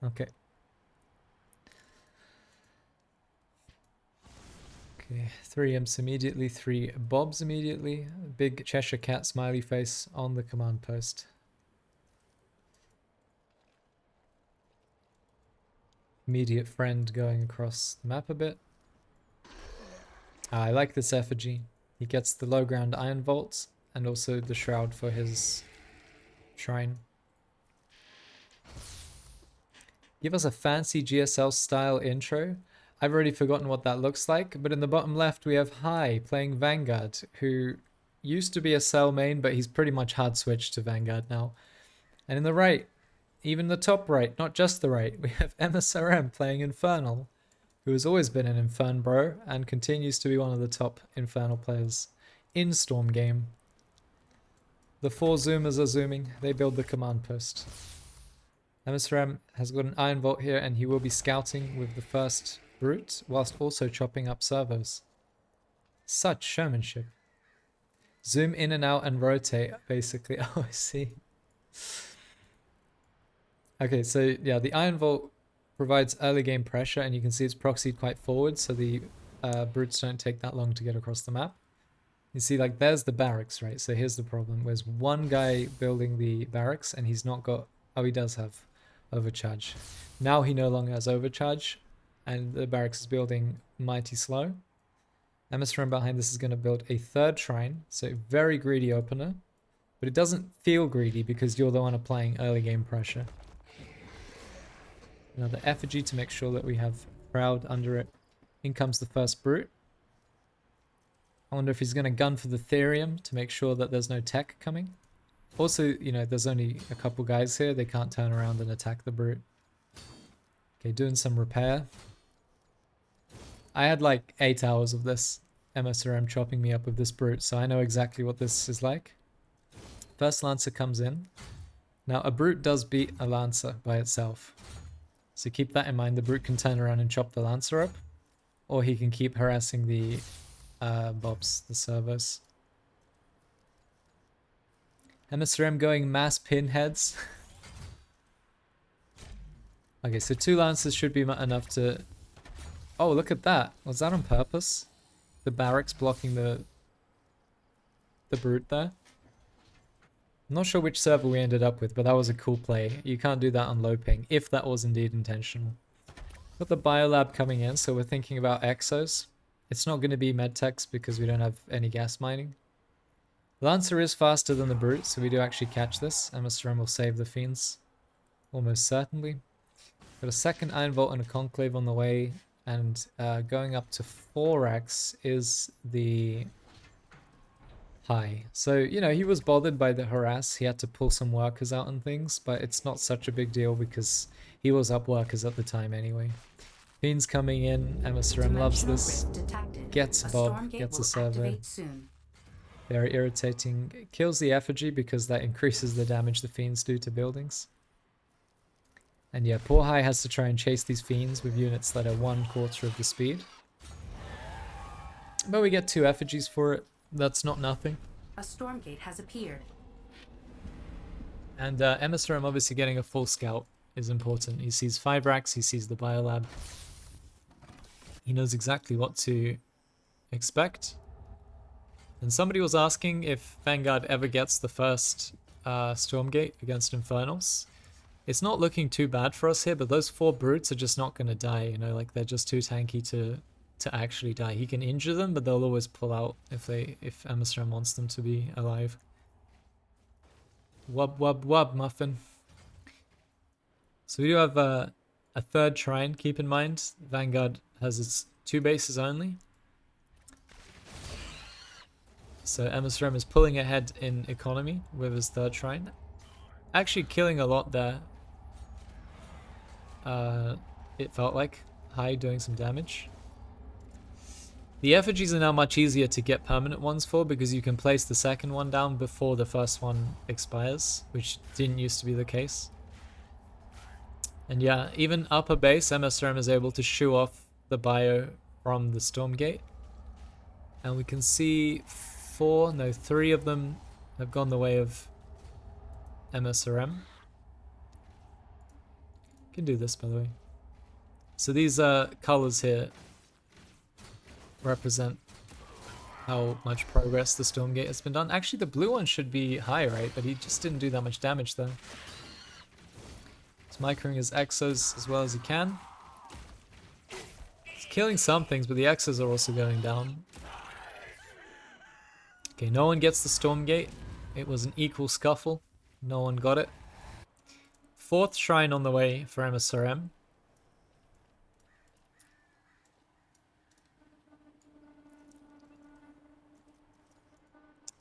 Okay. Okay, 3 imps immediately, 3 bobs immediately. Big Cheshire Cat smiley face on the command post. Immediate friend going across the map a bit. I like this effigy. He gets the low ground iron vault and also the shroud for his shrine. Give us a fancy GSL style intro. I've already forgotten what that looks like, but in the bottom left we have Hai playing Vanguard, who used to be a Cell main, but he's pretty much hard switched to Vanguard now. And in the right, even the top right, not just the right, we have msrm playing Infernal, who has always been an Infern bro and continues to be one of the top Infernal players in Storm game. The 4 zoomers are zooming, they build the command post. msrm has got an Iron Vault here and he will be scouting with the first brute whilst also chopping up servos. Such showmanship. Zoom in and out and rotate, basically. Oh, I see. Okay, so yeah, the Iron Vault provides early game pressure, and you can see it's proxied quite forward, so the brutes don't take that long to get across the map. You see, like, there's the barracks, right? So here's the problem. There's one guy building the barracks, and he's not got... Oh, he does have overcharge. Now he no longer has overcharge, and the barracks is building mighty slow. msrm behind this is going to build a 3rd shrine, so very greedy opener. But it doesn't feel greedy because you're the one applying early game pressure. Another effigy to make sure that we have crowd under it. In comes the first brute. I wonder if he's going to gun for the Therium to make sure that there's no tech coming. Also, you know, there's only a couple guys here. They can't turn around and attack the brute. Okay, doing some repair. I had like 8 hours of this msrm chopping me up with this brute, so I know exactly what this is like. First Lancer comes in. Now, a brute does beat a Lancer by itself. So keep that in mind. The brute can turn around and chop the Lancer up. Or he can keep harassing the bobs, the servos. msrm going mass pinheads. Okay, so 2 Lancers should be enough to... Oh, look at that. Was that on purpose? The barracks blocking the brute there. I'm not sure which server we ended up with, but that was a cool play. You can't do that on low ping, if that was indeed intentional. Got the biolab coming in, so we're thinking about exos. It's not going to be medtechs because we don't have any gas mining. Lancer is faster than the brute, so we do actually catch this. msrm will save the fiends. Almost certainly. Got a second Iron Vault and a Conclave on the way, and going up to 4x is the Hai. So, you know, he was bothered by the harass. He had to pull some workers out and things, but it's not such a big deal because he was up workers at the time anyway. Fiends coming in. msrm loves this. Gets Bob, gets a server. Very irritating. Kills the effigy because that increases the damage the fiends do to buildings. And yeah, poor Hai has to try and chase these fiends with units that are 1/4 of the speed. But we get 2 effigies for it. That's not nothing. A storm gate has appeared. And msrm obviously getting a full scout is important. He sees 5 racks, he sees the biolab. He knows exactly what to expect. And somebody was asking if Vanguard ever gets the first Stormgate against Infernals. It's not looking too bad for us here, but those 4 brutes are just not going to die, you know, like they're just too tanky to actually die. He can injure them, but they'll always pull out if msrm wants them to be alive. Wub wub wub, muffin. So we do have a 3rd shrine, keep in mind. Vanguard has its 2 bases only. So msrm is pulling ahead in economy with his 3rd shrine. Actually killing a lot there. It felt like. Hai doing some damage. The effigies are now much easier to get permanent ones for because you can place the 2nd one down before the 1st one expires, which didn't used to be the case. And yeah, even upper base, msrm is able to shoo off the bio from the Stormgate. And we can see 3 of them have gone the way of msrm. Can do this, by the way. So these colors here represent how much progress the Stormgate has been done. Actually, the blue one should be high, right? But he just didn't do that much damage, though. He's microing his Exos as well as he can. He's killing some things, but the Exos are also going down. Okay, no one gets the Stormgate. It was an equal scuffle. No one got it. 4th shrine on the way for msrm.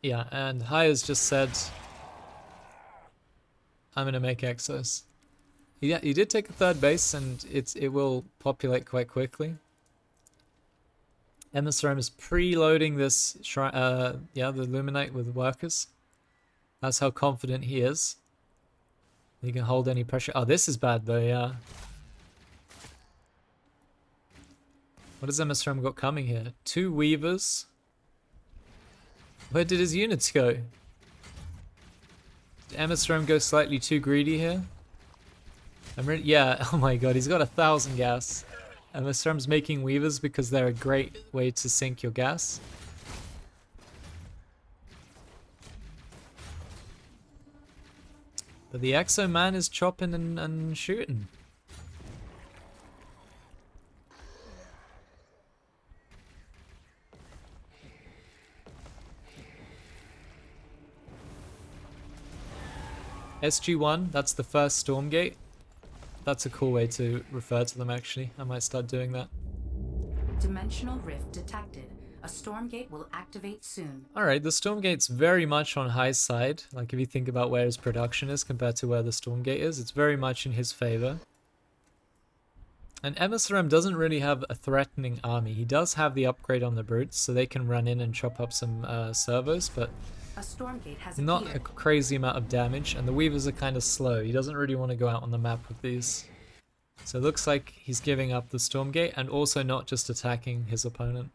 Yeah, and Hai has just said, I'm gonna make Exos. Yeah, he did take a 3rd base, and it will populate quite quickly. msrm is preloading this the Luminite with workers. That's how confident he is. He can hold any pressure. Oh, this is bad though, yeah. What has msrm got coming here? 2 Weavers. Where did his units go? Did msrm go slightly too greedy here? Yeah, oh my god, he's got 1,000 gas. msrm's making Weavers because they're a great way to sink your gas. But the Exo man is chopping and shooting. SG1, that's the first Stormgate. That's a cool way to refer to them, actually. I might start doing that. Dimensional rift detected. A Stormgate will activate soon. Alright, the Stormgate's very much on Hai's side. Like, if you think about where his production is compared to where the Stormgate is, it's very much in his favor. And msrm doesn't really have a threatening army. He does have the upgrade on the Brutes, so they can run in and chop up some servos, but a Stormgate has not appeared. a crazy amount of damage, and the Weavers are kind of slow. He doesn't really want to go out on the map with these. So it looks like he's giving up the Stormgate and also not just attacking his opponent.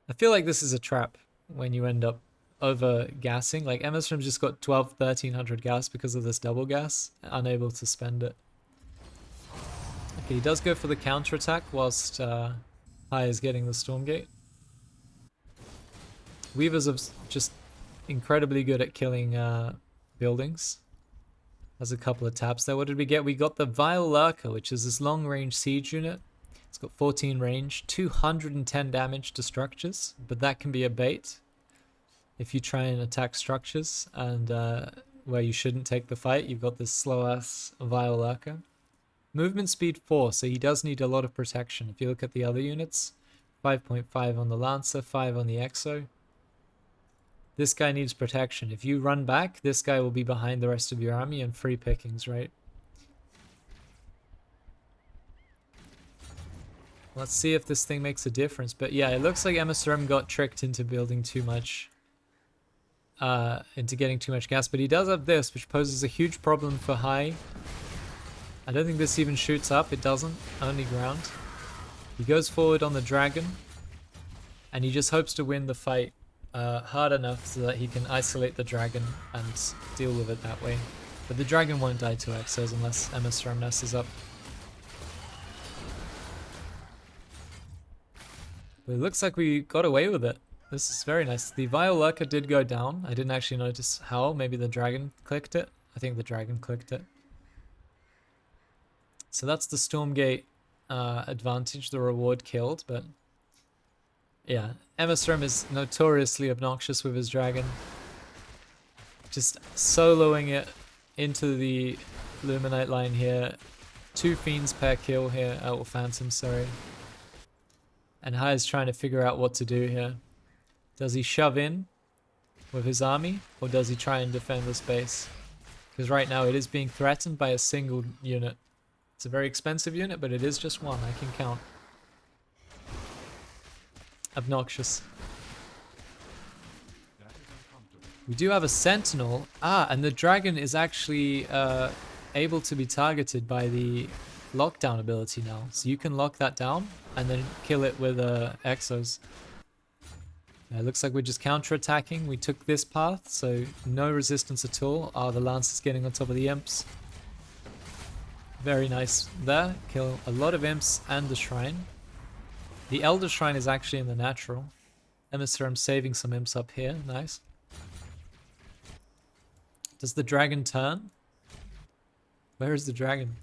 I feel like this is a trap when you end up over gassing. Like msrm's just got 1300 gas because of this double gas, unable to spend it. Okay, he does go for the counterattack whilst Hai is getting the Stormgate. Weavers are just incredibly good at killing buildings. Has a couple of taps there. What did we get? We got the Vile Lurker, which is this long-range siege unit. It's got 14 range, 210 damage to structures, but that can be a bait if you try and attack structures and where you shouldn't take the fight. You've got this slow-ass Vile Lurker. Movement speed 4, so he does need a lot of protection. If you look at the other units, 5.5 on the Lancer, 5 on the Exo. This guy needs protection. If you run back, this guy will be behind the rest of your army and free pickings, right? Let's see if this thing makes a difference. But yeah, it looks like msrm got tricked into building too much, into getting too much gas. But he does have this, which poses a huge problem for Hai. I don't think this even shoots up. It doesn't. Only ground. He goes forward on the dragon, and he just hopes to win the fight hard enough so that he can isolate the dragon and deal with it that way. But the dragon won't die to Exos unless msrm messes up. But it looks like we got away with it. This is very nice. The Vile Lurker did go down. I didn't actually notice how. Maybe the dragon clicked it. I think the dragon clicked it. So that's the Stormgate advantage, the reward killed, but yeah, msrm is notoriously obnoxious with his dragon. Just soloing it into the Luminite line here. 2 Fiends per kill here, or Phantom, sorry. And Hai is trying to figure out what to do here. Does he shove in with his army, or does he try and defend the space? Because right now it is being threatened by a single unit. It's a very expensive unit, but it is just one, I can count. Obnoxious. We do have a sentinel. And the dragon is actually able to be targeted by the lockdown ability now. So you can lock that down and then kill it with exos. It looks like we're just counter-attacking. We took this path, so no resistance at all. The Lance is getting on top of the imps. Very nice there. Kill a lot of imps and the shrine. The Elder Shrine is actually in the natural. msrm saving some imps up here. Nice. Does the dragon turn? Where is the dragon?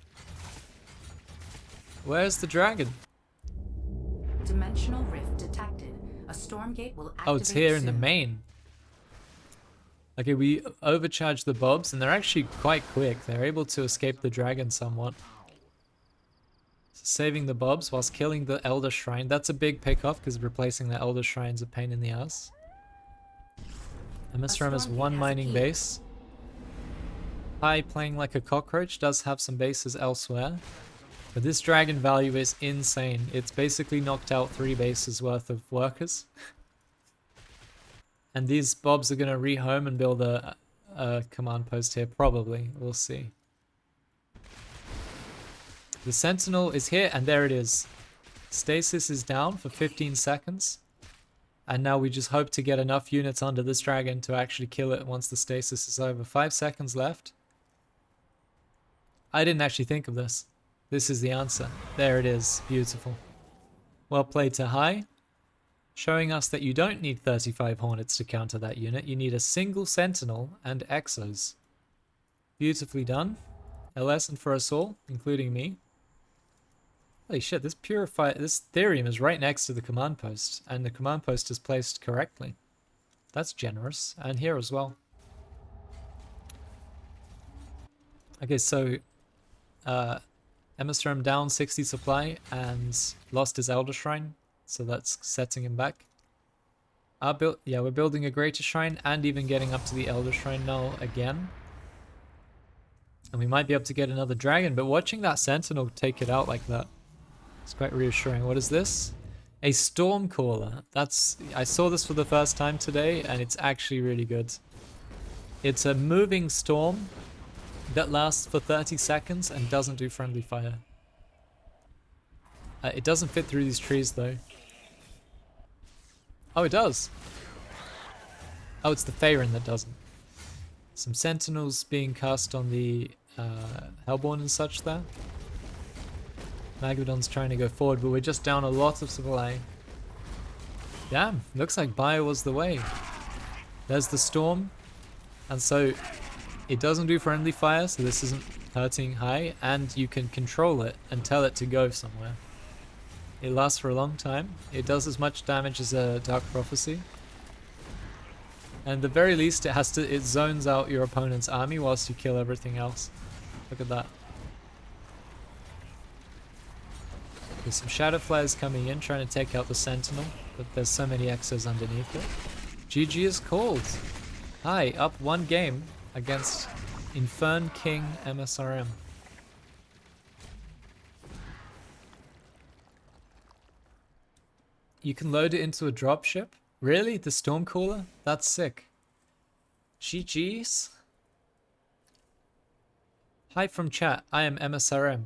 Where's the dragon? Dimensional rift detected. A storm gate will activate Oh, it's here in the soon. main. Okay, we overcharged the bobs, and they're actually quite quick. They're able to escape the dragon somewhat. So saving the bobs whilst killing the Elder Shrine. That's a big pick-off, because replacing the Elder Shrine's a pain in the ass. msrm has storm one gate has a mining key. base. Hi, playing like a cockroach does have some bases elsewhere. But this dragon value is insane. It's basically knocked out 3 bases worth of workers. And these bobs are going to rehome and build a command post here, probably. We'll see. The Sentinel is here, and there it is. Stasis is down for 15 seconds. And now we just hope to get enough units under this dragon to actually kill it once the stasis is over. 5 seconds left. I didn't actually think of this. This is the answer. There it is. Beautiful. Well played to High. Showing us that you don't need 35 Hornets to counter that unit. You need a single Sentinel and Exos. Beautifully done. A lesson for us all, including me. Holy shit, this Therium is right next to the command post, and the command post is placed correctly. That's generous. And here as well. Okay, so msrm down 60 supply and lost his Elder Shrine. So that's setting him back. We're building a Greater Shrine and even getting up to the Elder Shrine now again. And we might be able to get another dragon, but watching that Sentinel take it out like that, it's quite reassuring. What is this? A Stormcaller. I saw this for the first time today, and it's actually really good. It's a moving storm that lasts for 30 seconds and doesn't do friendly fire. It doesn't fit through these trees though. Oh, it does. Oh, it's the Faerun that doesn't. Some Sentinels being cast on the Hellborn and such there. Magadon's trying to go forward, but we're just down a lot of supply. Damn, looks like Bio was the way. There's the Storm. And so it doesn't do friendly fire, so this isn't hurting High, and you can control it and tell it to go somewhere. It lasts for a long time. It does as much damage as a Dark Prophecy. And at the very least, it zones out your opponent's army whilst you kill everything else. Look at that. There's some Shadow Flares coming in, trying to take out the Sentinel, but there's so many Exos underneath it. GG is called. Hi, up 1 game against Infern King msrm. You can load it into a dropship? Really? The Stormcaller? That's sick. GG's? Hi from chat, I am msrm.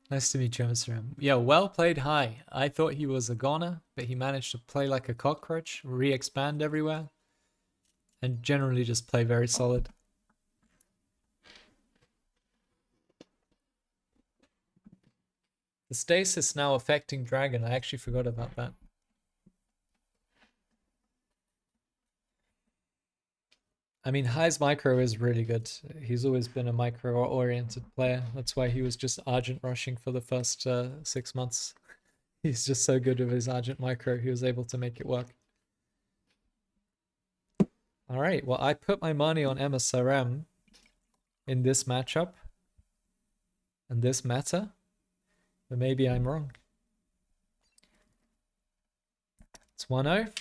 Nice to meet you, msrm. Yeah, well played High. I thought he was a goner, but he managed to play like a cockroach, re-expand everywhere, and generally just play very solid. The stasis now affecting Dragon. I actually forgot about that. I mean, High's micro is really good. He's always been a micro-oriented player. That's why he was just Argent rushing for the first 6 months. He's just so good with his Argent micro, he was able to make it work. Alright, well, I put my money on msrm in this matchup and this meta, but maybe I'm wrong. It's 1-0.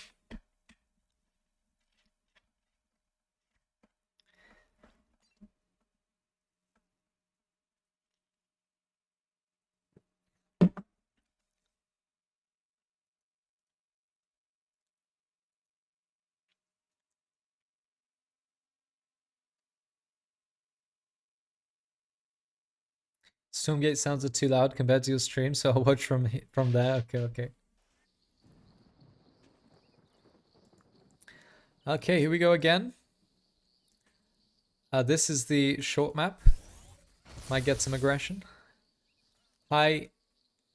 Stormgate sounds are too loud compared to your stream, so I'll watch from there. Okay. Okay, here we go again. This is the short map. Might get some aggression. Hi.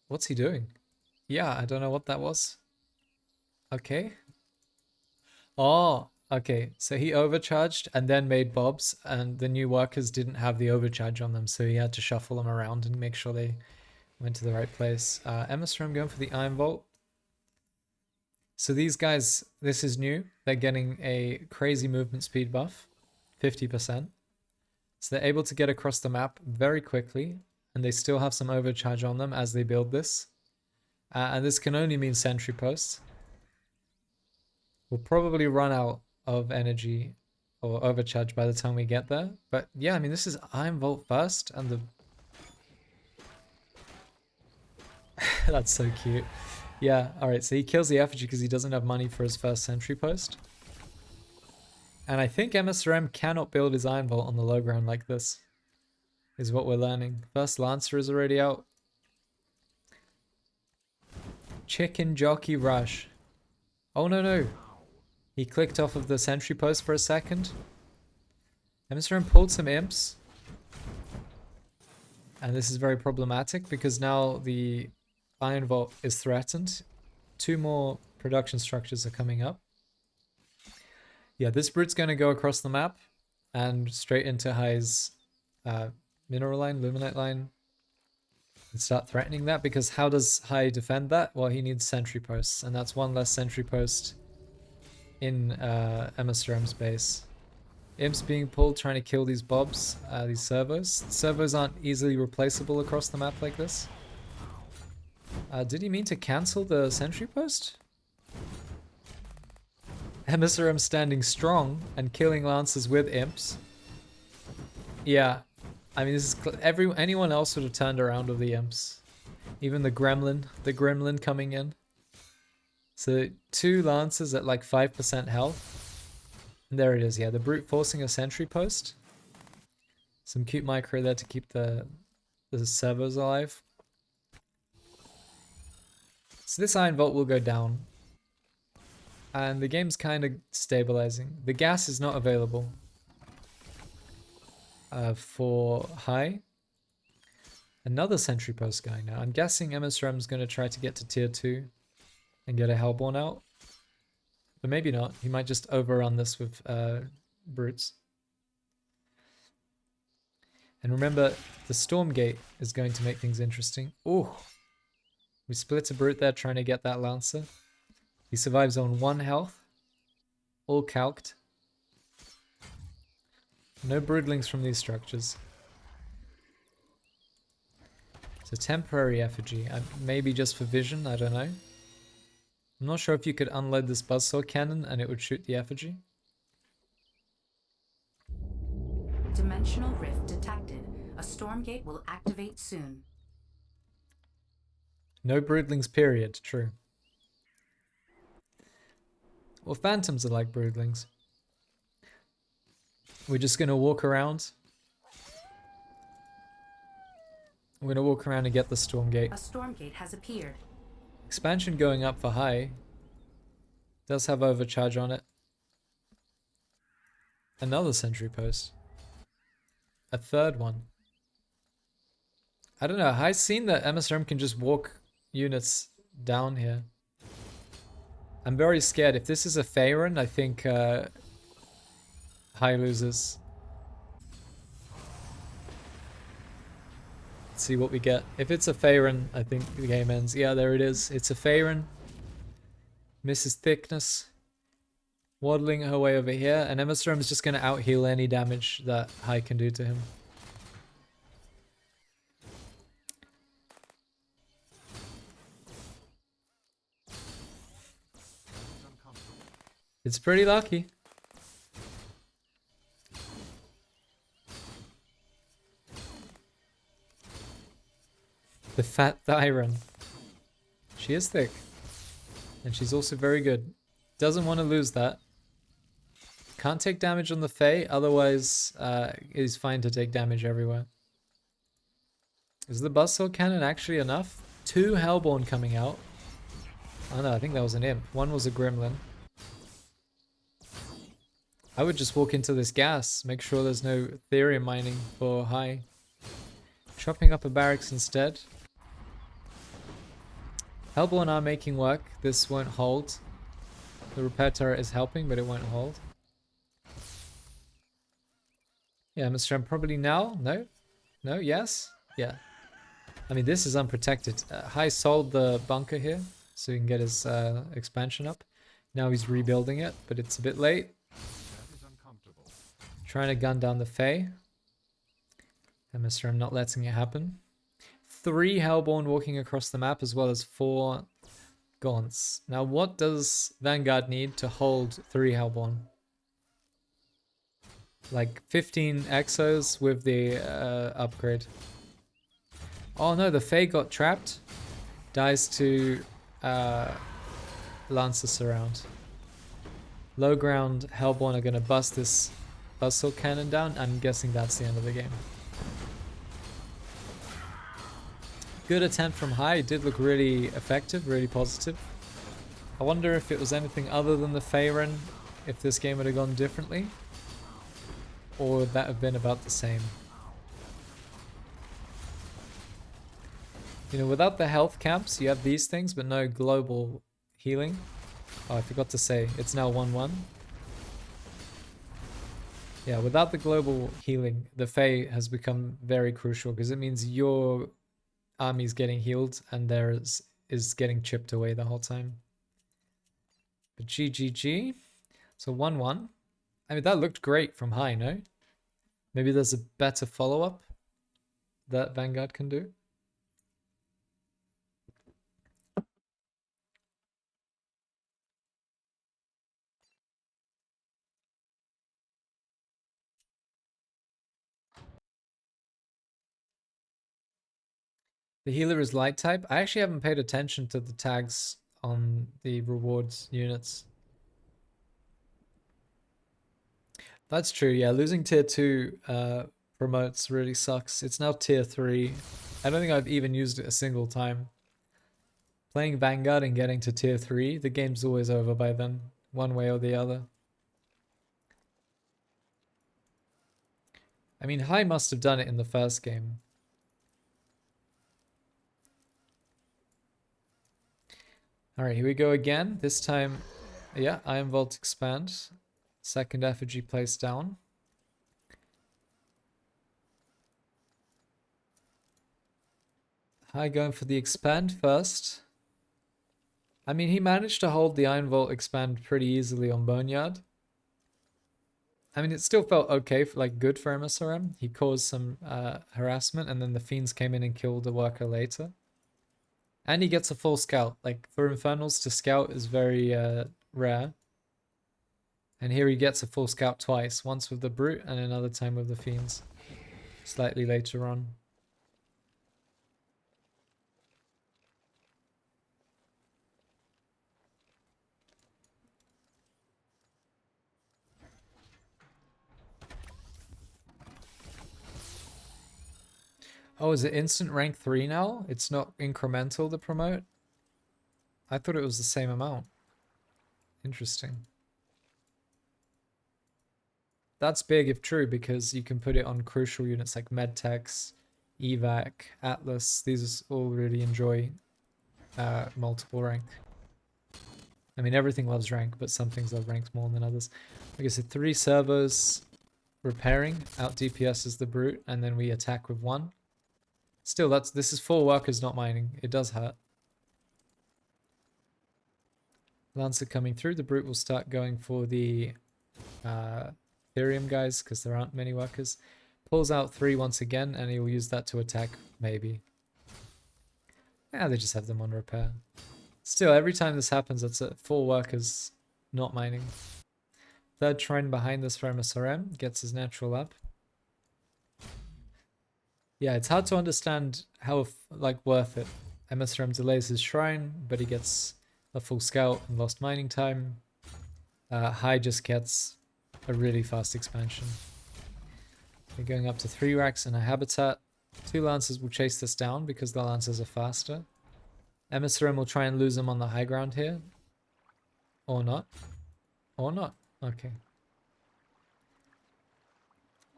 What's he doing? Yeah, I don't know what that was. Okay. Oh, okay. So he overcharged and then made bobs, and the new workers didn't have the overcharge on them, so he had to shuffle them around and make sure they went to the right place. msrm going for the Iron Vault. So these guys, this is new. They're getting a crazy movement speed buff, 50%. So they're able to get across the map very quickly, and they still have some overcharge on them as they build this. And this can only mean sentry posts. We'll probably run out of energy or overcharge by the time we get there. But yeah, I mean, this is Iron Vault first, and the... That's so cute. Yeah, alright, so he kills the effigy because he doesn't have money for his first sentry post. And I think msrm cannot build his Iron Vault on the low ground like this, is what we're learning. First Lancer is already out. Chicken Jockey Rush. Oh no. He clicked off of the sentry post for a second. msrm pulled some imps. And this is very problematic because now the Iron Vault is threatened. 2 more production structures are coming up. Yeah, this brute's going to go across the map and straight into High's mineral line, luminite line, and start threatening that, because how does High defend that? Well, he needs sentry posts, and that's 1 less sentry post in msrm's base. Imps being pulled, trying to kill these bobs, these servos. Servos aren't easily replaceable across the map like this. Did he mean to cancel the sentry post? msrm standing strong and killing lancers with imps. Yeah, I mean, this is anyone else would have turned around with the imps. Even the gremlin coming in. So 2 lancers at like 5% health. And there it is, yeah, the brute forcing a sentry post. Some cute micro there to keep the servos alive. So this Iron Vault will go down. And the game's kind of stabilizing. The gas is not available for High. Another sentry post going now. I'm guessing msrm's going to try to get to tier 2 and get a Hellborn out. But maybe not. He might just overrun this with brutes. And remember, the Storm Gate is going to make things interesting. Ooh. We split a brute there trying to get that Lancer. He survives on 1 health. All calced. No broodlings from these structures. It's a temporary effigy. Maybe just for vision, I don't know. I'm not sure if you could unload this buzzsaw cannon and it would shoot the effigy. Dimensional rift detected. A storm gate will activate soon. No broodlings, period. True. Well, phantoms are like broodlings. We're just going to walk around. We're going to walk around and get the storm gate. A storm gate has appeared. Expansion going up for High. Does have overcharge on it. Another sentry post. A 3rd one. I don't know. High's seen that msrm can just walk units down here. I'm very scared. If this is a Faerun, I think High loses. Let's see what we get. If it's a Faerun, I think the game ends. Yeah, there it is. It's a Faerun. Misses thickness. Waddling her way over here. And msrm is just going to out-heal any damage that High can do to him. It's pretty lucky. The fat Thyron. She is thick. And she's also very good. Doesn't want to lose that. Can't take damage on the Fae, otherwise is fine to take damage everywhere. Is the buzzsaw cannon actually enough? 2 Hellborn coming out. Oh no, I think that was an imp. 1 was a gremlin. I would just walk into this gas, make sure there's no Therium mining for High. chopping up a barracks instead. Hellborn are making work. This won't hold. The repair turret is helping, but it won't hold. Yeah, msrm probably now. No? No? Yes? Yeah. I mean, this is unprotected. Hai sold the bunker here, so he can get his expansion up. Now he's rebuilding it, but it's a bit late. Trying to gun down the Fae. And msrm not letting it happen. 3 Hellborn walking across the map, as well as 4 Gaunts. Now, what does Vanguard need to hold 3 Hellborn? Like 15 Exos with the upgrade. Oh no, the Fae got trapped. Dies to Lancer Surround. Low ground Hellborn are going to bust this Buzzsaw Cannon down. I'm guessing that's the end of the game. Good attempt from Hai. It did look really effective, really positive. I wonder if it was anything other than the Faerun, if this game would have gone differently. Or would that have been about the same? You know, without the health camps, you have these things, but no global healing. Oh, I forgot to say, it's now 1-1. Yeah, without the global healing, the Fae has become very crucial, because it means your army's getting healed and theirs is getting chipped away the whole time. But GGG. So 1-1. I mean, that looked great from Hai, no? Maybe there's a better follow-up that Vanguard can do. The healer is light type. I actually haven't paid attention to the tags on the rewards units. That's true, yeah. Losing tier 2 promotes really sucks. It's now tier 3. I don't think I've even used it a single time. Playing Vanguard and getting to tier 3, the game's always over by then, one way or the other. I mean, Hai must have done it in the first game. Alright, here we go again. This time, yeah, Iron Vault expand. Second effigy placed down. Hai going for the expand first. I mean, he managed to hold the Iron Vault expand pretty easily on Boneyard. I mean, it still felt okay, for, like good for msrm. He caused some harassment, and then the Fiends came in and killed the worker later. And he gets a full scout. Like, for Infernals to scout is very rare. And here he gets a full scout twice. Once with the Brute and another time with the Fiends. Slightly later on. Oh, is it instant rank 3 now? It's not incremental to promote? I thought it was the same amount. Interesting. That's big if true, because you can put it on crucial units like Medtex, Evac, Atlas. These all really enjoy multiple rank. I mean, everything loves rank, but some things love rank more than others. Like I said, 3 servos repairing, out DPS the Brute, and then we attack with 1. Still, this is 4 workers not mining. It does hurt. Lancer coming through. The Brute will start going for the Ethereum guys, because there aren't many workers. Pulls out 3 once again, and he will use that to attack, maybe. Yeah, they just have them on repair. Still, every time this happens, it's 4 workers not mining. Third shrine behind this for msrm. Gets his natural up. Yeah, it's hard to understand how, like, worth it. msrm delays his shrine, but he gets a full scout and lost mining time. Hai just gets a really fast expansion. We're going up to 3 racks in a habitat. 2 lancers will chase this down because the lancers are faster. msrm will try and lose him on the high ground here. Or not. Or not. Okay.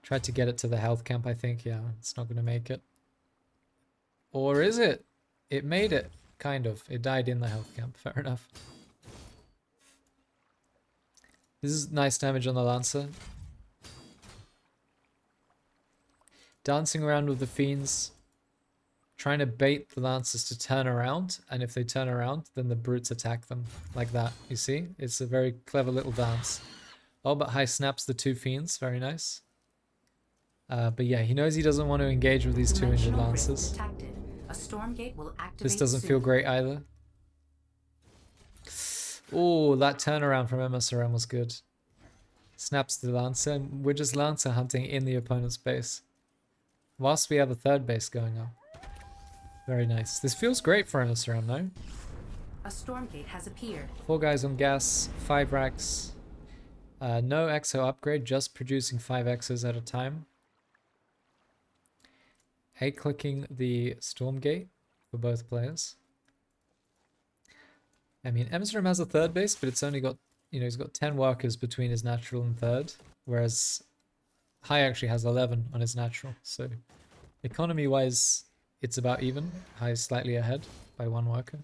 Tried to get it to the health camp, I think. Yeah, it's not going to make it. Or is it? It made it. Kind of. It died in the health camp. Fair enough. This is nice damage on the Lancer. Dancing around with the Fiends. Trying to bait the Lancers to turn around. And if they turn around, then the Brutes attack them. Like that. You see? It's a very clever little dance. Oh, but High snaps the 2 Fiends. Very nice. But yeah, he knows he doesn't want to engage with these 2 injured Lancers. A storm gate will activate This doesn't soon. feel great either. Oh, that turnaround from msrm was good. Snaps the Lancer, and we're just Lancer hunting in the opponent's base. Whilst we have a 3rd base going on. Very nice. This feels great for msrm, no? A storm gate has appeared. 4 guys on gas, 5 racks. No exo upgrade, just producing 5 exos at a time. A-clicking the storm gate for both players. I mean, msrm has a 3rd base, but it's only got, you know, he's got 10 workers between his natural and 3rd, whereas High actually has 11 on his natural. So economy-wise, it's about even. High is slightly ahead by 1 worker.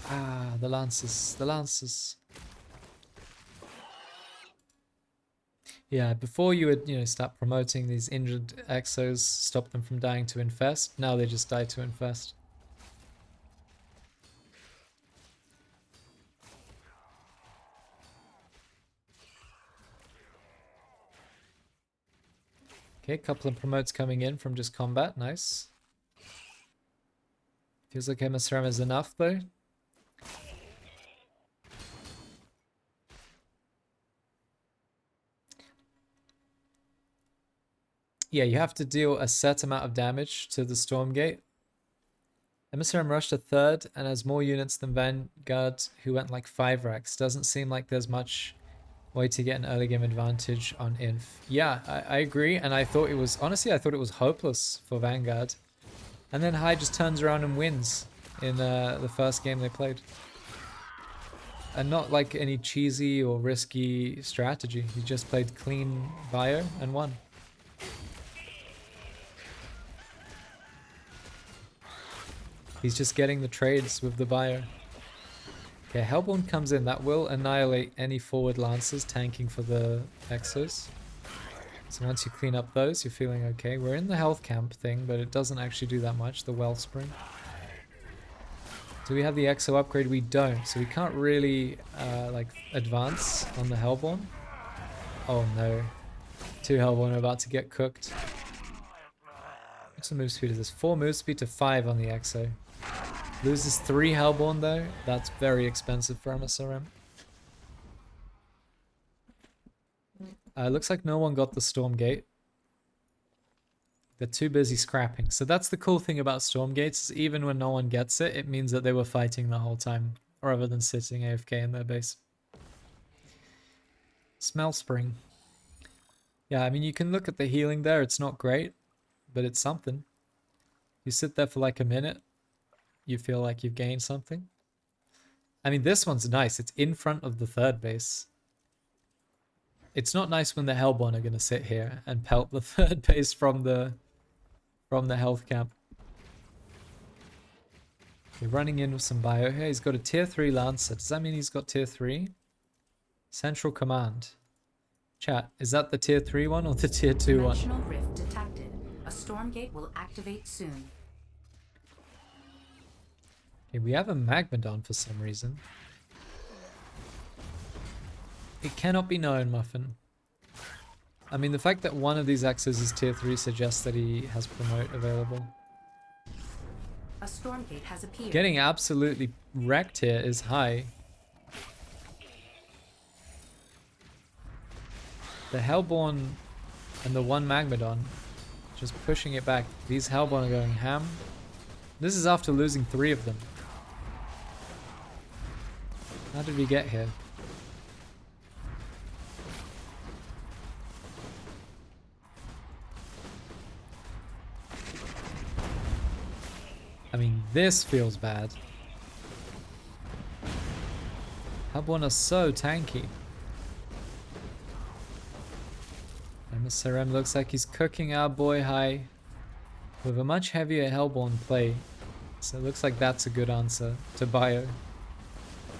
Ah, the Lancers, the Lancers. Yeah, before you would, you know, start promoting these injured exos, stop them from dying to infest. Now they just die to infest. Okay, couple of promotes coming in from just combat. Nice. Feels like msrm is enough though. Yeah, you have to deal a set amount of damage to the Stormgate. msrm rushed a 3rd and has more units than Vanguard, who went like 5 racks. Doesn't seem like there's much way to get an early game advantage on Inf. Yeah, I agree, and I thought it was, honestly, I thought it was hopeless for Vanguard. And then High just turns around and wins in the first game they played. And not like any cheesy or risky strategy. He just played clean bio and won. He's just getting the trades with the buyer. Okay, Hellborn comes in. That will annihilate any forward Lancers tanking for the Exos. So once you clean up those, you're feeling okay. We're in the health camp thing, but it doesn't actually do that much, the Wellspring. Do we have the Exo upgrade? We don't, so we can't really like advance on the Hellborn. Oh no. 2 Hellborn are about to get cooked. What's the move speed is this? 4 move speed to 5 on the Exo. Loses 3 Hellborn though. That's very expensive for msrm. Looks like no one got the Stormgate. They're too busy scrapping. So that's the cool thing about Stormgates, is even when no one gets it, it means that they were fighting the whole time, rather than sitting AFK in their base. Smell Spring. Yeah, I mean, you can look at the healing there. It's not great, but it's something. You sit there for like a minute, you feel like you've gained something. I mean, this one's nice. It's in front of the 3rd base. It's not nice when the Hellborn are going to sit here and pelt the 3rd base from the health camp. We're running in with some bio here. He's got a tier 3 Lancer. Does that mean he's got tier 3? Central Command. Chat, is that the tier 3 one or the tier 2 one? Dimensional rift detected. A Stormgate will activate soon. Okay, we have a Magmadon for some reason. It cannot be known, Muffin. I mean, the fact that one of these Exos is tier 3 suggests that he has promote available. A Stormgate has appeared. Getting absolutely wrecked here is High. The Hellborn and the 1 Magmadon just pushing it back. These Hellborn are going ham. This is after losing 3 of them. How did we get here? I mean, this feels bad. Hellborn are so tanky. msrm looks like he's cooking our boy High with a much heavier Hellborn play. So it looks like that's a good answer to Bio.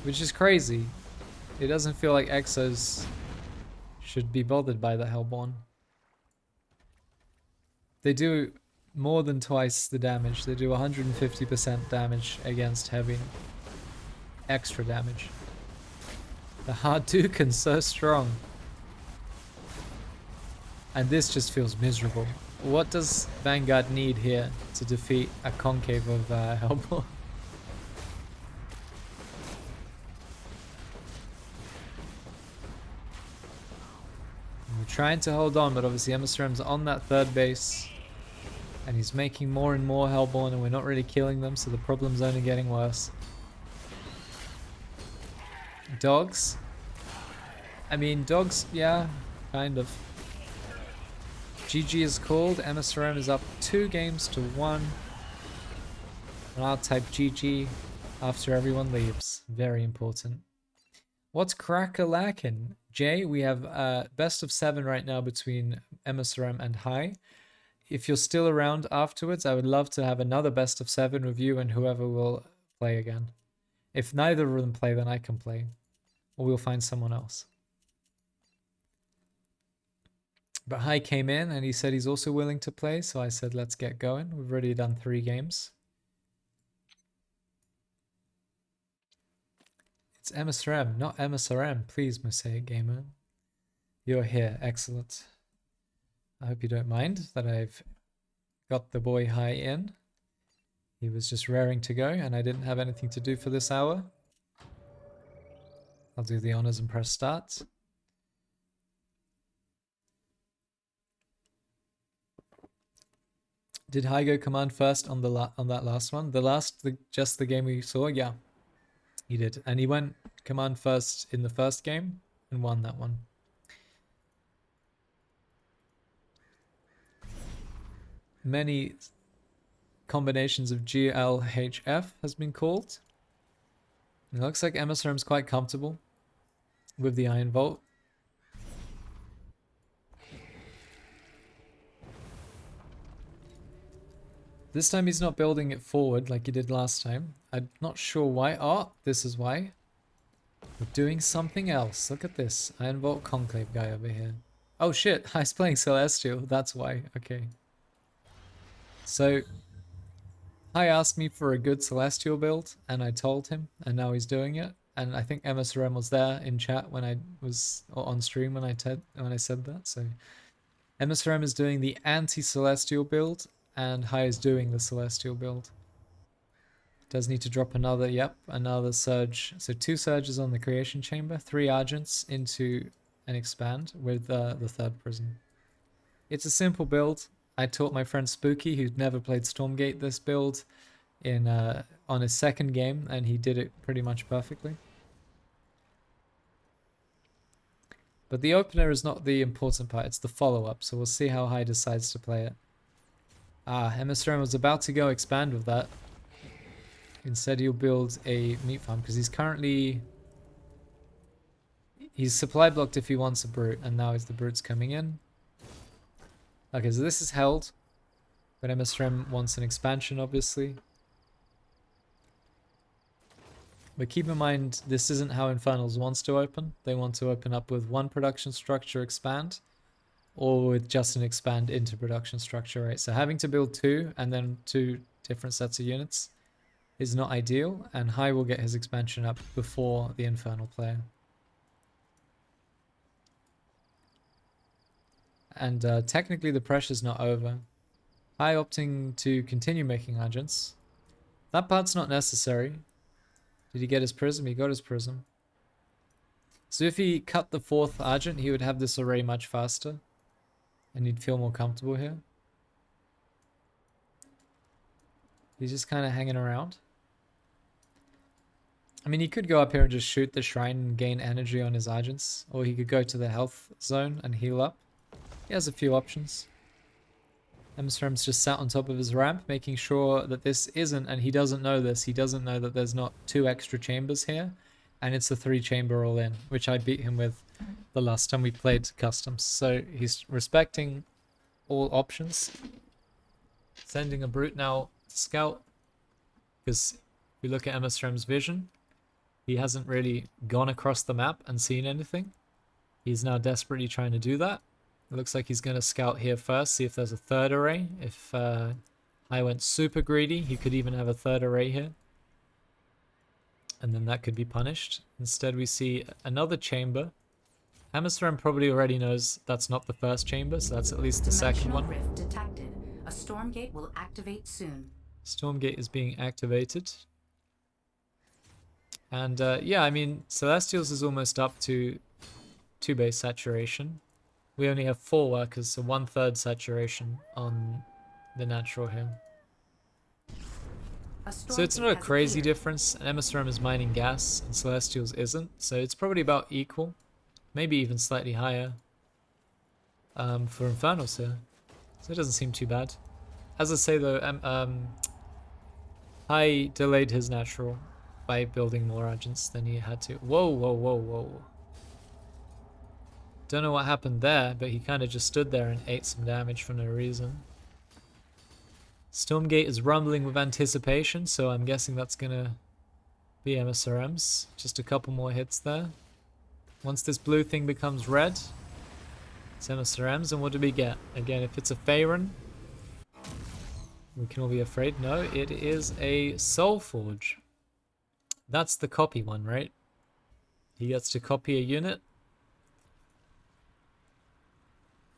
Which is crazy. It doesn't feel like Exos should be bothered by the Hellborn. They do more than twice the damage. They do 150% damage against heavy. Extra damage. The Hadouken's so strong. And this just feels miserable. What does Vanguard need here to defeat a concave of Hellborn? We're trying to hold on, but obviously msrm's on that third base. And he's making more and more Hellborn, and we're not really killing them, so the problem's only getting worse. Dogs? I mean, dogs, yeah, kind of. GG is called. msrm is up 2 games to 1. And I'll type GG after everyone leaves. Very important. What's crack-a-lackin'? Jay, we have best of 7 right now between msrm and High. If you're still around afterwards, I would love to have another best of 7 with you and whoever will play again. If neither of them play, then I can play. Or we'll find someone else. But High came in and he said he's also willing to play, so I said let's get going. We've already done 3 games. It's msrm, not msrm. Please, Mosaic Gamer. You're here. Excellent. I hope you don't mind that I've got the boy High in. He was just raring to go and I didn't have anything to do for this hour. I'll do the honors and press start. Did High go command first on the on that last one? Just the game we saw? Yeah, he did. And he went command first in the first game and won that one. Many combinations of GLHF has been called. It looks like msrm's quite comfortable with the Iron Vault. This time he's not building it forward like he did last time. I'm not sure why. Oh, this is why. We're doing something else. Look at this. Iron Vault Conclave guy over here. Oh shit, High's playing Celestial. That's why. Okay. So, High asked me for a good Celestial build, and I told him, and now he's doing it. And I think msrm was there in chat when I was on stream when I said that. So, msrm is doing the anti-Celestial build, and High is doing the Celestial build. Does need to drop another, yep, another Surge. So 2 Surges on the Creation Chamber, 3 Argents into an Expand with the 3rd Prison. It's a simple build. I taught my friend Spooky, who'd never played Stormgate, this build in on his 2nd game, and he did it pretty much perfectly. But the opener is not the important part, it's the follow-up, so we'll see how High decides to play it. Ah, msrm was about to go expand with that. Instead he'll build a meat farm, because he's supply blocked if he wants a brute, and now the brute's coming in. Okay, so this is held, but msrm wants an expansion, obviously. But keep in mind, this isn't how Infernals wants to open. They want to open up with 1 production structure expand, or with just an expand into production structure, right? So having to build 2 and then 2 different sets of units is not ideal, and High will get his expansion up before the Infernal player. And technically the pressure's not over. High opting to continue making Argents. That part's not necessary. Did he get his Prism? He got his Prism. So if he cut the 4th Argent, he would have this array much faster. And he'd feel more comfortable here. He's just kind of hanging around. I mean, he could go up here and just shoot the Shrine and gain energy on his Argents. Or he could go to the health zone and heal up. He has a few options. msrm's just sat on top of his ramp, making sure that this isn't, and he doesn't know this, he doesn't know that there's not 2 extra chambers here, and it's a 3 chamber all in, which I beat him with the last time we played customs. So he's respecting all options. Sending a brute now to scout. Because if we look at msrm's vision, he hasn't really gone across the map and seen anything. He's now desperately trying to do that. It looks like he's going to scout here first, see if there's a third array. If I went super greedy, he could even have a third array here. And then that could be punished. Instead we see another chamber. msrm probably already knows that's not the first chamber, so that's at least the second one. Rift detected. A storm gate will activate soon. Stormgate is being activated. And yeah, I mean, Celestials is almost up to 2 base saturation. We only have 4 workers, so 1/3 saturation on the natural here. So it's not a crazy difference. And msrm is mining gas and Celestials isn't, so it's probably about equal. Maybe even slightly higher for Infernals here. So it doesn't seem too bad. As I say though, Hai delayed his natural by building more agents than he had to. Whoa, whoa, whoa, whoa. Don't know what happened there, but he kind of just stood there and ate some damage for no reason. Stormgate is rumbling with anticipation, so I'm guessing that's gonna be msrm's. Just a couple more hits there. Once this blue thing becomes red, it's msrm's, and what do we get? Again, if it's a Faerun, we can all be afraid. No, it is a Soulforge. That's the copy one, right? He gets to copy a unit.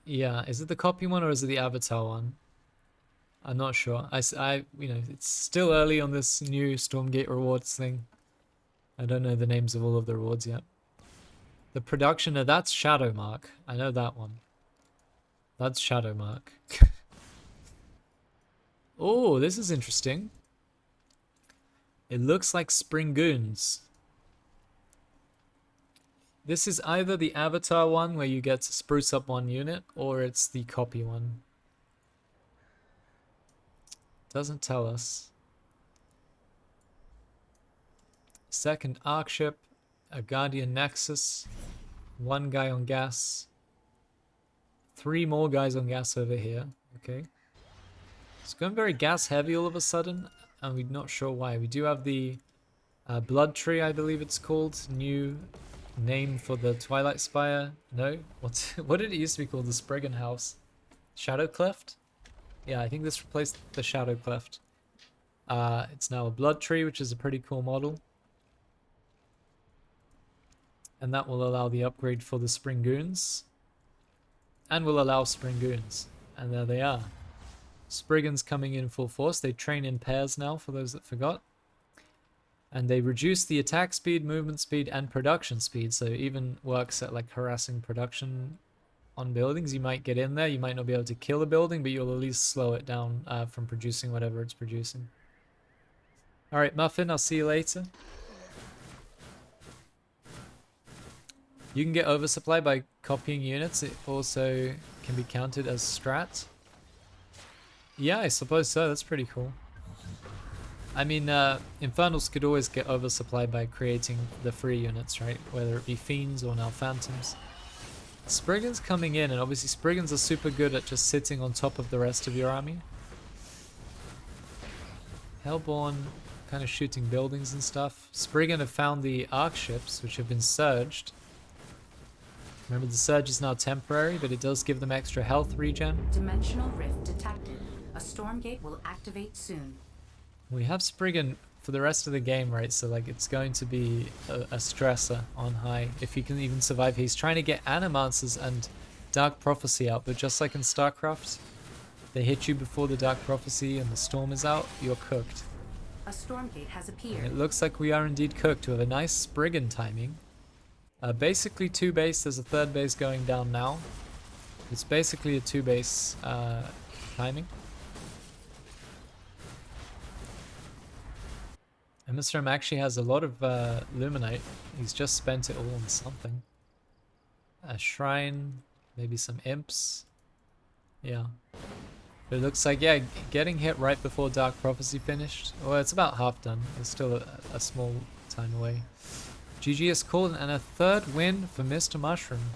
Yeah, is it the copy one or is it the avatar one? I'm not sure. You know, it's still early on this new Stormgate rewards thing. I don't know the names of all of the rewards yet. The production, that's Shadowmark. I know that one. That's Shadowmark. Oh, this is interesting. It looks like Springoons. This is either the avatar one where you get to spruce up 1 unit, or it's the copy one. Doesn't tell us. Second Arc ship, a Guardian Nexus, 1 guy on gas, 3 more guys on gas over here. Okay. It's going very gas heavy all of a sudden, and we're not sure why. We do have the Blood Tree, I believe it's called. New name for the Twilight Spire. No? What did it used to be called? The Spriggan House. Shadow Cleft? Yeah, I think this replaced the Shadow Cleft. It's now a Blood Tree, which is a pretty cool model. And that will allow the upgrade for the Springoons. And will allow Springoons. And there they are. Spriggans coming in full force. They train in pairs now, for those that forgot. And they reduce the attack speed, movement speed, and production speed. So it even works at like harassing production on buildings. You might get in there, you might not be able to kill a building, but you'll at least slow it down from producing whatever it's producing. Alright, Muffin, I'll see you later. You can get oversupply by copying units. It also can be counted as strat. Yeah, I suppose so. That's pretty cool. I mean, Infernals could always get oversupply by creating the free units, right? Whether it be Fiends or now Phantoms. Spriggans coming in, and obviously Spriggans are super good at just sitting on top of the rest of your army. Hellborn kind of shooting buildings and stuff. Spriggan have found the Arc ships, which have been surged. Remember, the surge is now temporary, but it does give them extra health regen. Dimensional rift detected. A storm gate will activate soon. We have Spriggan for the rest of the game, right? So like it's going to be a stressor on High if he can even survive. He's trying to get Animancers and Dark Prophecy out, but just like in StarCraft, they hit you before the Dark Prophecy and the storm is out, you're cooked. A storm gate has appeared. And it looks like we are indeed cooked. We have a nice Spriggan timing. Basically 2 base, there's a 3rd base going down now. It's basically a 2 base timing. msrm actually has a lot of Luminite. He's just spent it all on something. A shrine, maybe some imps. Yeah. But it looks like, yeah, getting hit right before Dark Prophecy finished. Well, it's about half done. It's still a small time away. GG is called, and a 3rd win for Mr. Mushroom.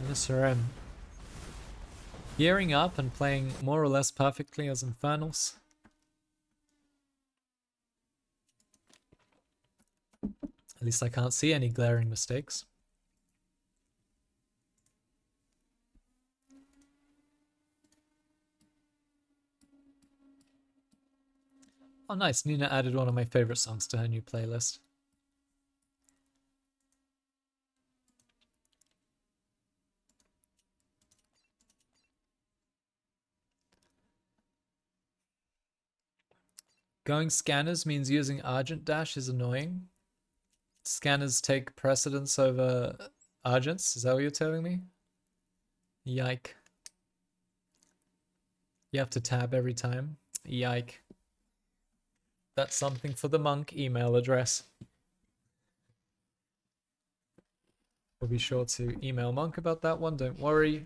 msrm gearing up and playing more or less perfectly as Infernals. At least I can't see any glaring mistakes. Oh nice, Nina added one of my favorite songs to her new playlist. Going scanners means using Argent Dash is annoying. Scanners take precedence over Argents, is that what you're telling me? Yike. You have to tab every time. Yike. That's something for the monk email address. We'll be sure to email Monk about that one, don't worry.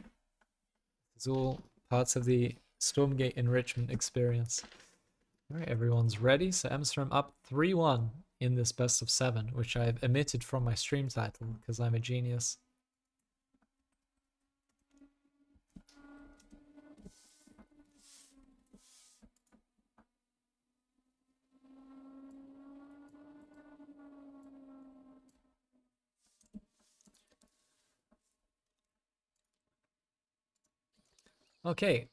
It's all parts of the Stormgate enrichment experience. Alright, everyone's ready. So msrm up 3-1 in this best of 7, which I've omitted from my stream title because I'm a genius. Okay.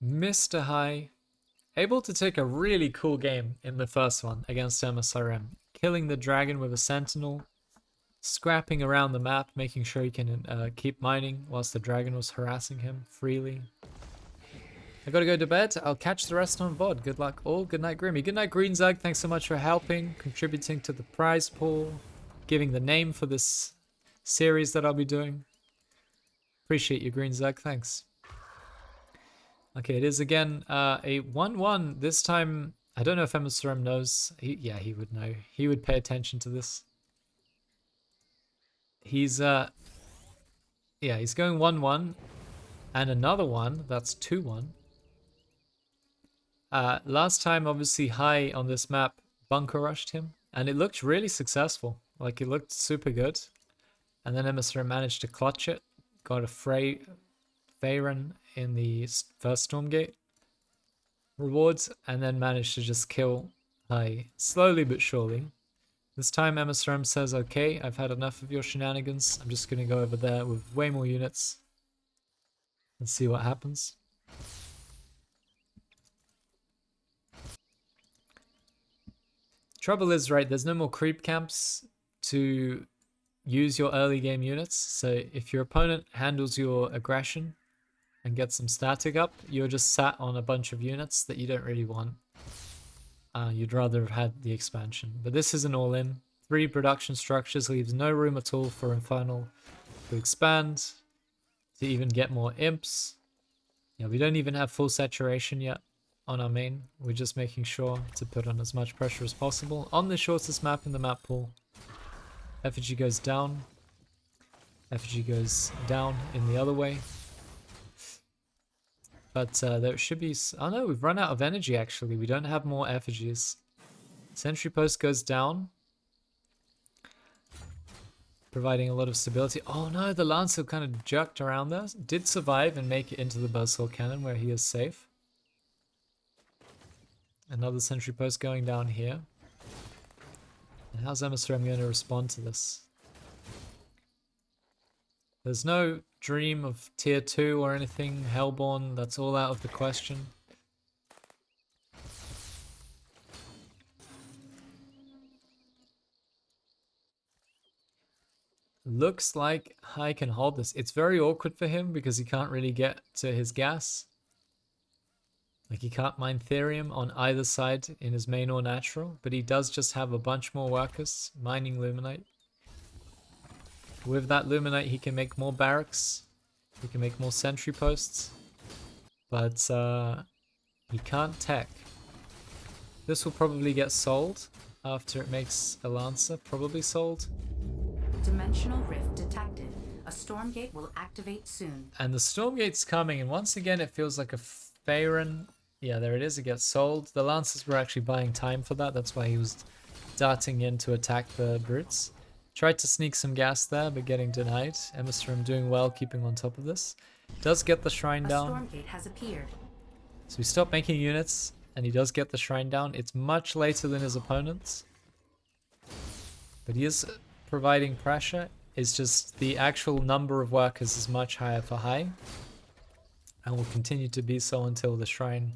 Mr. High, able to take a really cool game in the first one against msrm. Killing the dragon with a sentinel, scrapping around the map, making sure he can keep mining whilst the dragon was harassing him freely. I gotta go to bed. I'll catch the rest on VOD. Good luck all. Good night, Grimmy. Good night, Greenzag. Thanks so much for helping, contributing to the prize pool, giving the name for this series that I'll be doing. Appreciate you, Greenzag. Thanks. Okay, it is again a 1-1. This time, I don't know if msrm knows. Yeah, he would know. He would pay attention to this. He's yeah, he's going 1-1 and another one. That's 2-1. Last time, obviously, High on this map bunker rushed him, and it looked really successful. Like, it looked super good. And then msrm managed to clutch it. Got a Faerun in the first Stormgate rewards, and then managed to just kill High slowly but surely. This time msrm says, okay, I've had enough of your shenanigans. I'm just going to go over there with way more units and see what happens. Trouble is, right, there's no more creep camps to use your early game units. So if your opponent handles your aggression and gets some static up, you're just sat on a bunch of units that you don't really want. You'd rather have had the expansion. But this is an all-in. 3 production structures leaves no room at all for Infernal to expand, to even get more imps. Yeah, we don't even have full saturation yet on our main. We're just making sure to put on as much pressure as possible. On the shortest map in the map pool, effigy goes down. Effigy goes down in the other way. But there should be... Oh no, we've run out of energy actually. We don't have more effigies. Sentry post goes down, providing a lot of stability. Oh no, the Lancer kind of jerked around there. Did survive and make it into the Buzzsaw Cannon where he is safe. Another sentry post going down here. And how's msrm going to respond to this? There's no dream of tier 2 or anything. Hellborn, that's all out of the question. Looks like High can hold this. It's very awkward for him because he can't really get to his gas. Like, he can't mine Therium on either side in his main or natural, but he does just have a bunch more workers mining Luminite. With that Luminite, he can make more barracks. He can make more sentry posts. But he can't tech. This will probably get sold after it makes a Lancer. Probably sold. Dimensional rift detected. A Stormgate will activate soon. And the Stormgate's coming, and once again it feels like a Faerun. Yeah, there it is. It gets sold. The Lancers were actually buying time for that. That's why he was darting in to attack the brutes. Tried to sneak some gas there, but getting denied. msrm doing well, keeping on top of this. Does get the shrine A down. storm gate has appeared. So we stop making units, and he does get the shrine down. It's much later than his opponents. But he is providing pressure. It's just the actual number of workers is much higher for high. And will continue to be so until the shrine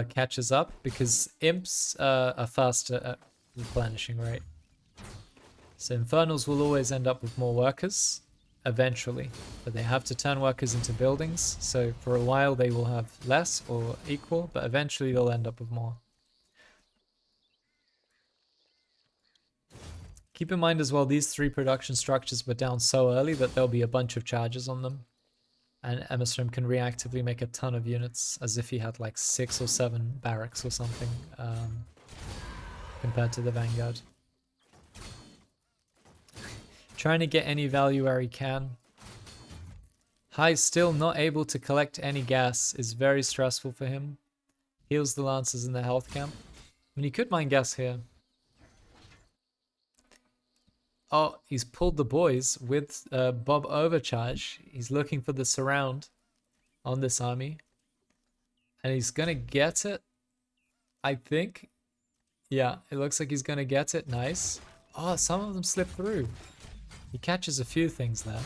catches up. Because imps are faster at replenishing, right? So infernals will always end up with more workers. Eventually. But they have to turn workers into buildings. So for a while they will have less or equal. But eventually they'll end up with more. Keep in mind as well, these 3 production structures were down so early that there'll be a bunch of charges on them. And msrm can reactively make a ton of units as if he had like 6 or 7 barracks or something compared to the Vanguard. Trying to get any value where he can. High still not able to collect any gas is very stressful for him. Heals the Lancers in the health camp. I mean, he could mine gas here. Oh, he's pulled the boys with Bob overcharge. He's looking for the surround on this army. And he's going to get it, I think. Yeah, it looks like he's going to get it. Nice. Oh, some of them slip through. He catches a few things there.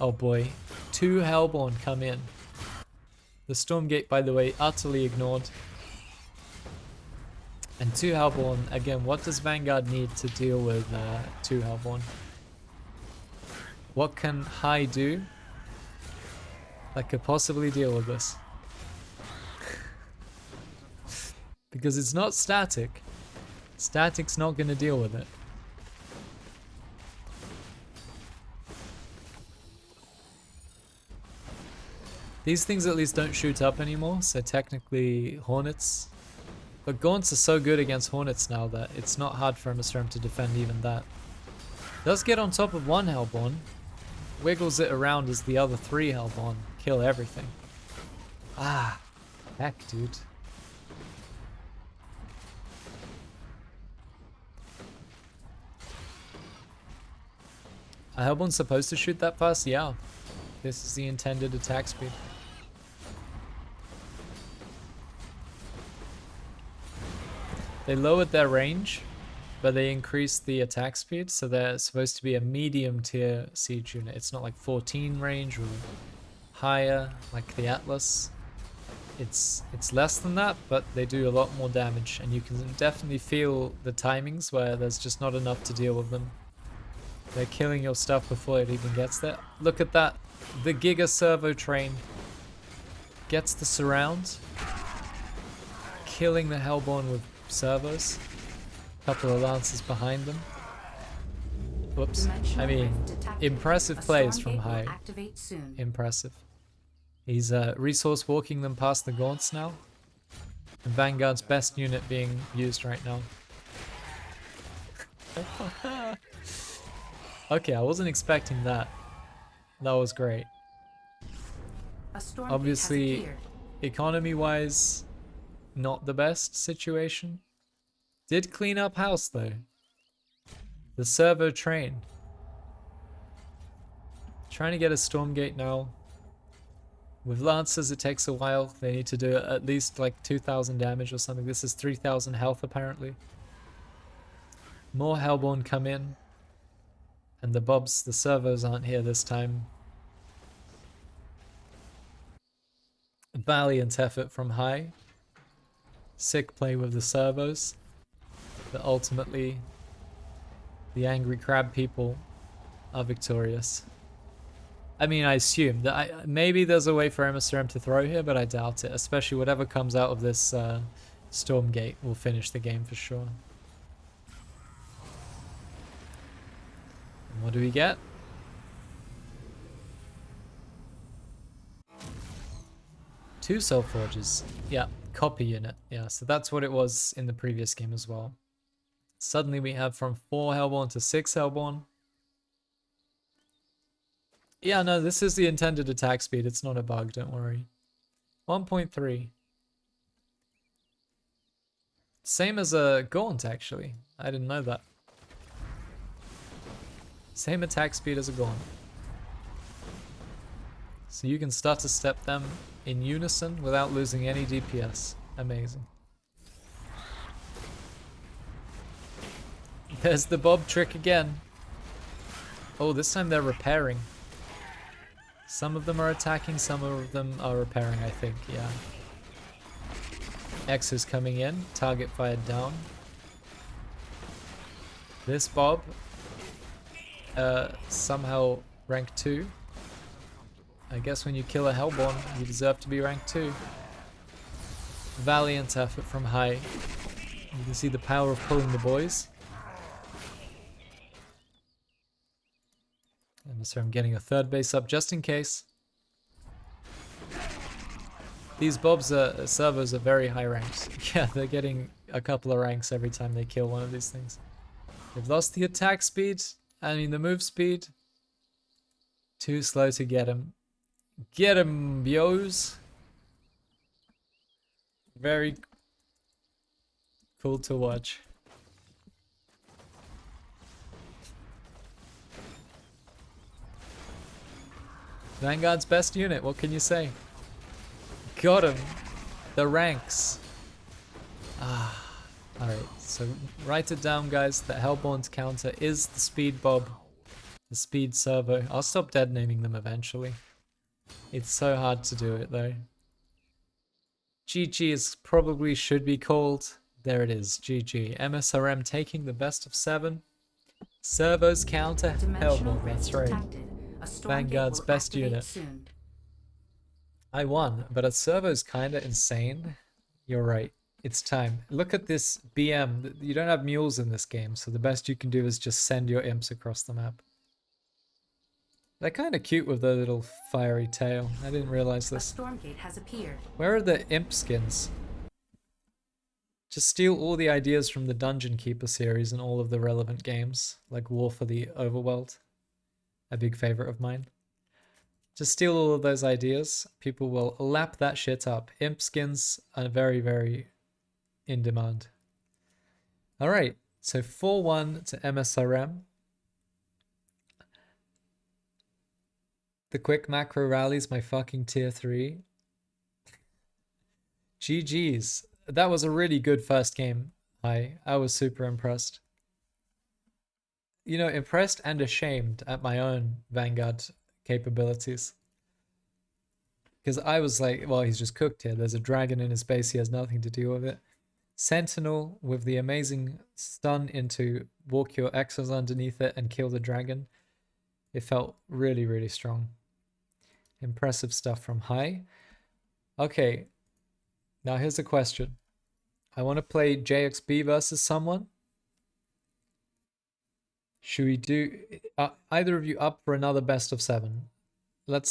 Oh boy. 2 Hellborn come in. The Stormgate, by the way, utterly ignored. And 2 Hellborn, again, what does Vanguard need to deal with 2 Hellborn? What can High do that could possibly deal with this? Because it's not static. Static's not going to deal with it. These things at least don't shoot up anymore, so technically Hornets. But Gaunts are so good against Hornets now that it's not hard for msrm to defend even that. Does get on top of 1 Hellborn. Wiggles it around as the other 3 Hellborn kill everything. Ah, heck, dude. Are Hellborn supposed to shoot that fast? Yeah. This is the intended attack speed. They lowered their range, but they increased the attack speed, so they're supposed to be a medium tier siege unit. It's not like 14 range or higher like the Atlas. It's less than that, but they do a lot more damage, and you can definitely feel the timings where there's just not enough to deal with them. They're killing your stuff before it even gets there. Look at that. The Giga Servo Train gets the surround, killing the Hellborn with servos. Couple of Lancers behind them. Whoops. I mean, impressive plays from High. Impressive. He's resource walking them past the Gaunts now. And Vanguard's best unit being used right now. Okay, I wasn't expecting that. That was great. Obviously, economy-wise, not the best situation. Did clean up house though. The servo train. Trying to get a Stormgate now. With Lancers it takes a while. They need to do at least like 2,000 damage or something. This is 3,000 health apparently. More Hellborn come in. And the servos aren't here this time. Valiant effort from High. Sick play with the servos. But ultimately, the angry crab people are victorious. I mean, I assume that maybe there's a way for msrm to throw here, but I doubt it. Especially whatever comes out of this Stormgate will finish the game for sure. And what do we get? Two Soul Forges. Yeah, copy unit. Yeah, so that's what it was in the previous game as well. Suddenly we have from 4 Hellborn to 6 Hellborn. Yeah, no, this is the intended attack speed. It's not a bug, don't worry. 1.3. Same as a Gaunt, actually. I didn't know that. Same attack speed as a Gaunt. So you can start to step them in unison without losing any DPS. Amazing. There's the Bob trick again. Oh, this time they're repairing. Some of them are attacking, some of them are repairing, I think, yeah. X is coming in, target fired down. This Bob, somehow rank 2. I guess when you kill a Hellborn, you deserve to be rank 2. Valiant effort from High. You can see the power of pulling the boys. And so I'm getting a third base up just in case. These Bobs servers are very high ranks. Yeah, they're getting a couple of ranks every time they kill one of these things. They've lost the attack speed. I mean the move speed. Too slow to get him. Get him, bios. Very cool to watch. Vanguard's best unit, what can you say? Got him. The ranks. Alright, so write it down, guys. The Hellborn's counter is the Speed Bob. The Speed Servo. I'll stop dead naming them eventually. It's so hard to do it though. GG is probably should be called. There it is, GG. MSRM taking the best of 7. Servos counter Hellborn, that's right. Vanguard's best unit. Soon. I won, but a servo's kinda insane. You're right. It's time. Look at this BM. You don't have mules in this game, so the best you can do is just send your imps across the map. They're kind of cute with their little fiery tail. I didn't realize A this. storm gate has appeared. Where are the imp skins? Just steal all the ideas from the Dungeon Keeper series and all of the relevant games, like War for the Overworld, a big favorite of mine. Just steal all of those ideas. People will lap that shit up. Imp skins are very, very in demand. Alright, so 4-1 to MSRM. The quick macro rallies my fucking tier 3. GG's. That was a really good first game. I was super impressed. You know, impressed and ashamed at my own Vanguard capabilities. Because I was like, well, he's just cooked here. There's a dragon in his base. He has nothing to do with it. Sentinel with the amazing stun into walk your X's underneath it and kill the dragon. It felt really, really strong. Impressive stuff from High. Okay, now here's a question. I want to play JXB versus someone. Should we do either of you up for another best of 7? Let's